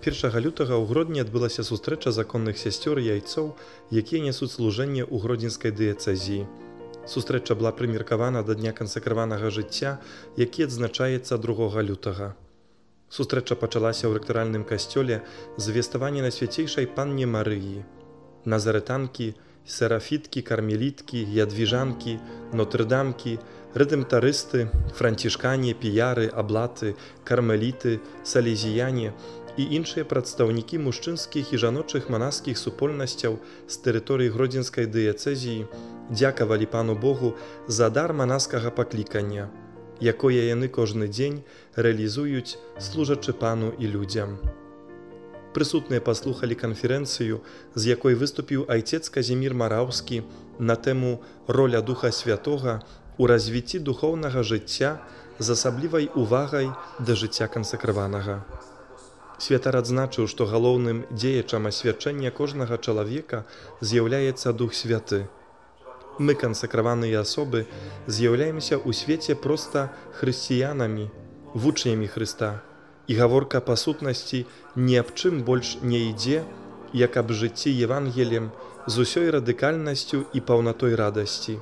1 лютага ў Гродні адбылася сустрэча законных сясцёр і яйцоў, якія нясуць служэнне ў гродзенскай дыяцэзіі. Сустрэча была прымеркавана да дня кансакраванага жыцця, які адзначаецца 2 лютага. Сустрэча пачалася ў рэктаральным касцёле з звеставання Найсвяцейшай Панне Марыі. Назарэтанкі, серафіткі, кармеліткі, ядвіжанкі, нотрдамкі, рэдэмтарысты, францішкане, піяры, аблаты, кармеліты, салезіяне і іншыя прадстаўнікі мужчынскіх і жаночых манаскіх супольнасцяў з тэрыторыі гродзенскай дыяцэзіі дзякавалі Пану Богу за дар манаскага паклікання, якое яны кожны дзень рэалізуюць, служачы Пану і людзям. Прысутныя паслухалі канферэнцыю, з якой выступіў айцец Казімір Мараўскі на тэму «Роля Духа Святога ў развіцці духоўнага жыцця з асаблівай увагай да жыцця кансакраванага». Святар адзначыў, што галоўным дзеячам асвячэння кожнага чалавека з'яўляецца Дух Святы. Мы, кансакраваныя асобы, з'яўляемся ў свеце проста хрысціянамі, вучнямі Хрыста. І гаворка па сутнасці ні аб чым больш не ідзе, як аб жыцці Евангеліем з усёй радыкальнасцю і паўнатой радасці,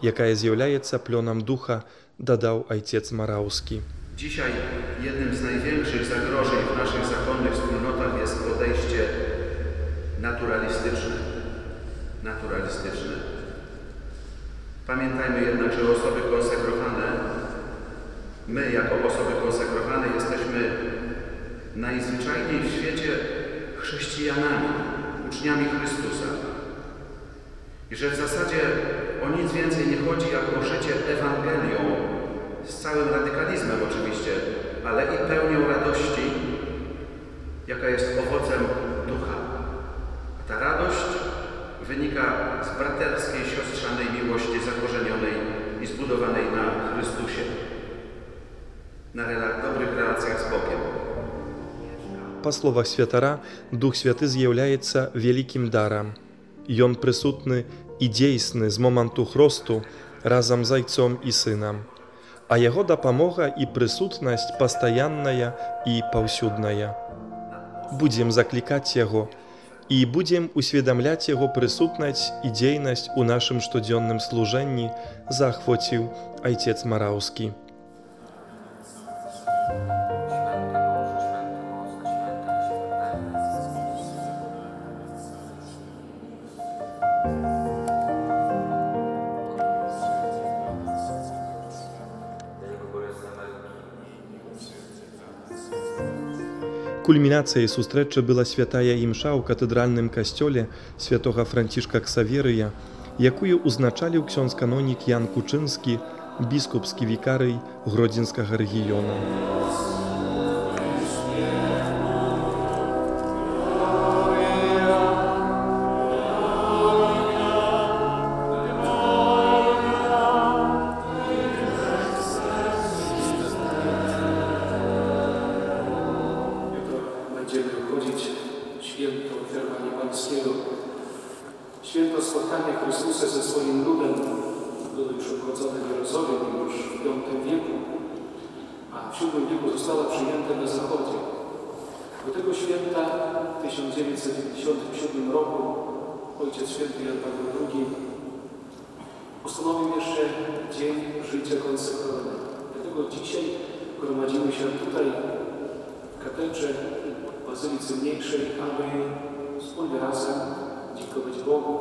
якая з'яўляецца плёнам духа, дадаў айцец Мараўскі. Dzisiaj jednym z największych zagrożeń w naszych zakonnych wspólnotach jest podejście naturalistyczne. Pamiętajmy jednak, że osoby konsekrowane, my jako osoby konsekrowane jesteśmy najzwyczajniej w świecie chrześcijanami, uczniami Chrystusa. I że w zasadzie o nic więcej nie chodzi jak o życie Ewangelią, z całym radykalizmem oczywiście, ale i pełnią radości, jaka jest owocem ducha. A ta radość wynika z braterskiej, siostrzanej miłości zakorzenionej i zbudowanej na Chrystusie, na dobrych relacjach z Bogiem. Па словах святара, Дух Святы з'яўляецца вялікім дарам. Ён прысутны і дзейсны з моманту хросту разам з айцом і сынам. А яго дапамога і прысутнасць пастаянная і паўсюдная. Будзем заклікаць яго і будзем усведамляць яго прысутнасць і дзейнасць у нашым штодзённым служэнні, заахвоціў айцец Мараўскі. Кульмінацыяй сустрэчы была святая імша ў катэдральным касцёле святога Францішка Ксаверыя, якую узначаліў ксёндз-канонік Ян Кучынскі, біскупскі вікарый Гродзенскага рэгіёна. Święto spotkania Chrystusa ze swoim ludem było już obchodzone w Jerozolimie już w V wieku, a w VII wieku zostało przyjęte na Zachodzie. Do tego święta w 1997 roku Ojciec Święty Jan Paweł II postanowił jeszcze Dzień Życia Konsekrowanego. Dlatego dzisiaj gromadzimy się tutaj w katedrze w Bazylice Mniejszej, aby wspólnie razem dziękować Bogu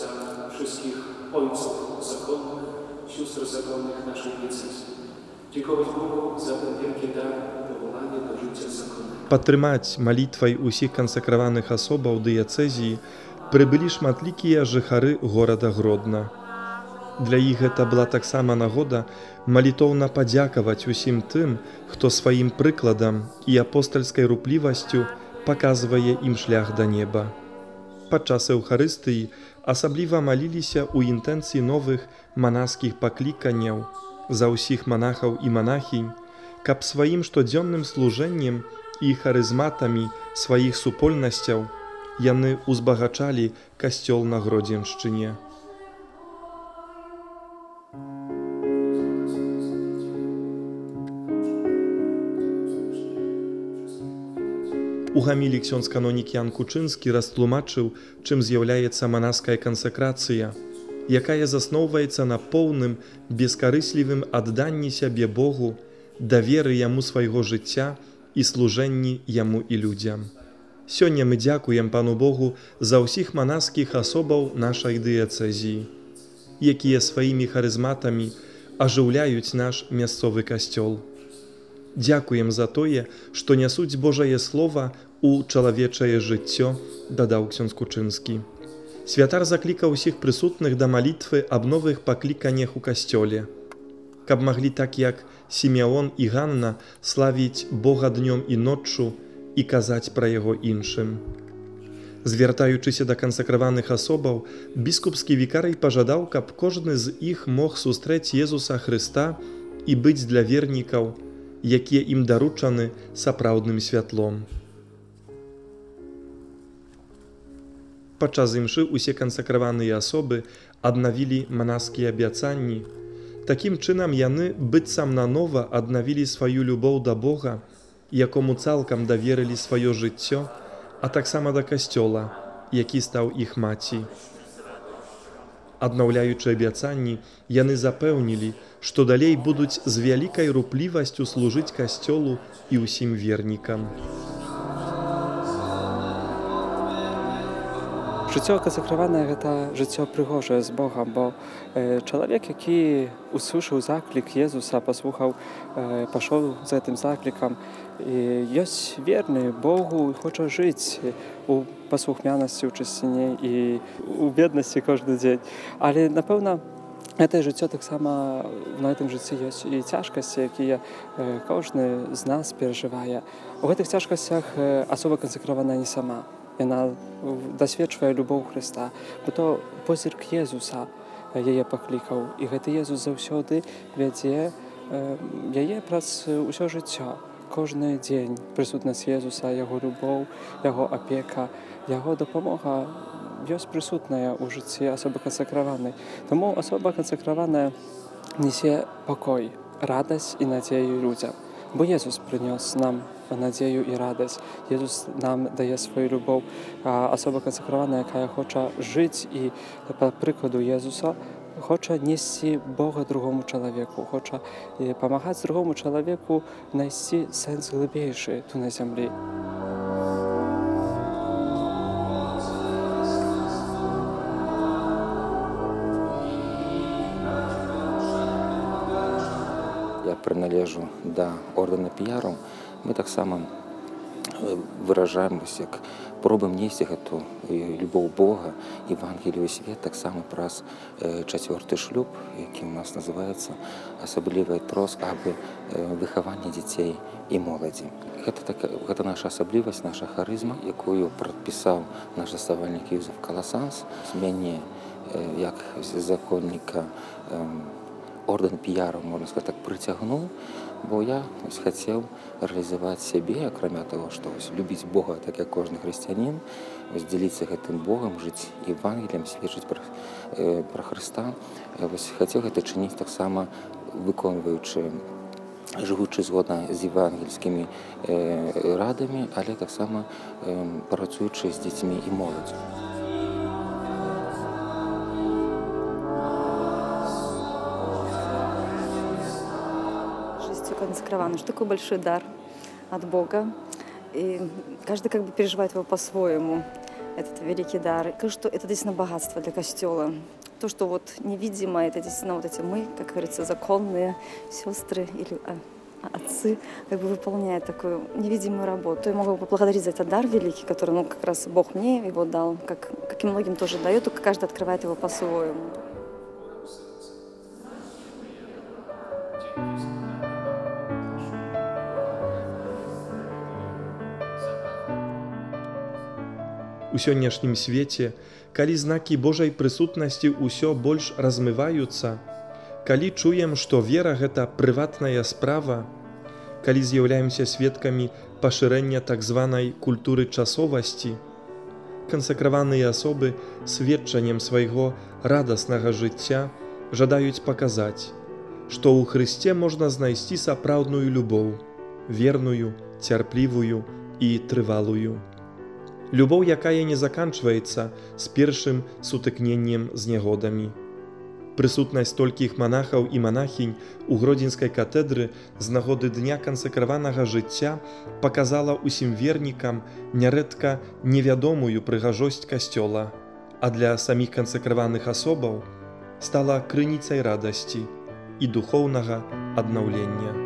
za wszystkich ojców zakonnych, sióstr zakonnych naszej diecezji. Dziękować Bogu za ten wielki dar powołania do życia zakonnego. Падтрымаць малітвай усіх кансакраваных асобаў дыяцэзіі прыбылі шматлікія жыхары горада Гродна. Для іх гэта была таксама нагода малітоўна падзякаваць усім тым, хто сваім прыкладам і апостальскай руплівасцю паказвае ім шлях да неба. Падчас Еўхарыстыі асабліва маліліся ў інтэнцыі новых манаскіх пакліканняў за ўсіх манахаў і манахінь, каб сваім штодзённым служэннем і харызматамі сваіх супольнасцяў яны ўзбагачалі касцёл на Гродзеншчыне. У гамілі ksiądz канонік Ян Кучынскі растлумачыў, чым з'яўляецца манаская кансакрацыя, якая засноўваецца на поўным, бескарыслівым адданні сябе Богу, даверы Яму свайго жыцця і служэнні Яму і людзям. Сёння мы дзякуем Пану Богу за ўсіх манаскіх асобаў нашай дыяцэзіі, якія сваімі харызматамі ажыўляюць наш мясцовы касцёл. Дзякуем за тое, што нясуць Божае Слова ў чалавечае жыццё, дадаў ksiądz Кучынскі. Святар заклікаў усіх прысутных да малітвы аб новых пакліканнях у касцёле, каб маглі так, як Сімеон і Ганна, славіць Бога днём і ноччу і казаць пра Яго іншым. Звяртаючыся да кансакраваных асобаў, біскупскі вікарый пажадаў, каб кожны з іх мог сустрэць Езуса Хрыста і быць для вернікаў, якія ім даручаны, сапраўдным святлом. Падчас імшы ўсе кансакраваныя асобы аднавілі манаскія абяцанні. Такім чынам яны быццам нанова аднавілі сваю любоў да Бога, якому цалкам даверылі сваё жыццё, а таксама да касцёла, які стаў іх маці. Аднаўляючы абяцанні, яны запэўнілі, што далей будуць з вялікай руплівасцю служыць касцёлу і ўсім вернікам. Жыццё кансакраванае – гэта жыццё прыгожае з Богам, бо чалавек, які услышаў заклік Езуса, паслухаў, пашоў за гэтым заклікам, ёсць верны Богу і хоча жыць у паслухмянасці, у чысціні і у беднасці кожны дзень. Але, напэўна, гэтае жыццё таксама на гэтым жыцці ёсць і цяжкасці, якія кожны з нас перажывае. У гэтых цяжкасцях асоба кансакраваная не сама. Яна дасведчвае любоў Хрыста, бо то позірк Езуса яе паклікаў. І гэты Езус заўсёды вядзе яе праз усё жыццё. Кожны дзень прысутнасць Езуса, яго любоў, яго апека, яго дапамога ёсць прысутная ў жыцці асобы кансакраванай. Таму асоба кансакраваная несе пакой, радасць і надзею людзям. Бо Езус прынёс нам надзею і радасць. Езус нам дае сваю любоў. А асоба кансакраваная, якая хоча жыць і, па прыкладу Езуса, хоча несці Бога другому чалавеку, хоча памагаць другому чалавеку знайсці сэнс глыбейшы тут на зямлі. Я прыналежу да ордэна піяраў, мы таксама выражаем, як пробуем несці гэту любоў Бога, Евангелію і свет, таксама праз чацвёрты шлюб, які у нас называецца асаблівая троска аб выхаванні дзяцей і моладзі. Гэта наша асаблівасць, наша харызма, якую прадпісаў наш заснавальнік Юзеф Каласанс. З мяне, як законніка, ордэн піяраў, можна сказаць, так прыцягнуў, бо я хацеў рэалізаваць сябе, акрамя таго, што любіць Бога, так як кожны хрысціянін, дзяліцца гэтым Богам, жыць Евангеліем, сведчыць пра Хрыста. Хацеў гэта чыніць таксама выконваючы, жывучы згодна з евангельскімі радамі, але таксама працуючы з дзецьмі і моладдзю. Консакрованный, что такой большой дар от Бога, и каждый как бы переживает его по-своему, этот великий дар. И кажется, что это действительно богатство для Костела. То, что вот невидимо, это действительно вот эти мы, как говорится, законные сестры или отцы, как бы выполняют такую невидимую работу. Я могу поблагодарить за этот дар великий, который, ну, как раз Бог мне его дал, как и многим тоже дает, только каждый открывает его по-своему. У сённяшнім свеце, калі знакі Божай прысутнасці ўсё больш размываюцца, калі чуем, што вера – гэта прыватная справа, калі з'яўляемся сведкамі пашырэння так званай культуры часовасці, кансакраваныя асобы сведчаннем свайго радаснага жыцця жадаюць паказаць, што ў Хрысце можна знайсці сапраўдную любоў, верную, цярплівую, і трывалую. Любоў, якая не заканчваецца з першым сутыкненнем з нягодамі. Прысутнасць столькіх манахаў і манахінь у Гродзенскай катедры з нагоды Дня кансакраванага жыцця паказала ўсім вернікам нярэдка невядомую прыгажосць касцёла, а для саміх кансакраваных асобаў стала крыніцай радасці і духоўнага аднаўлення.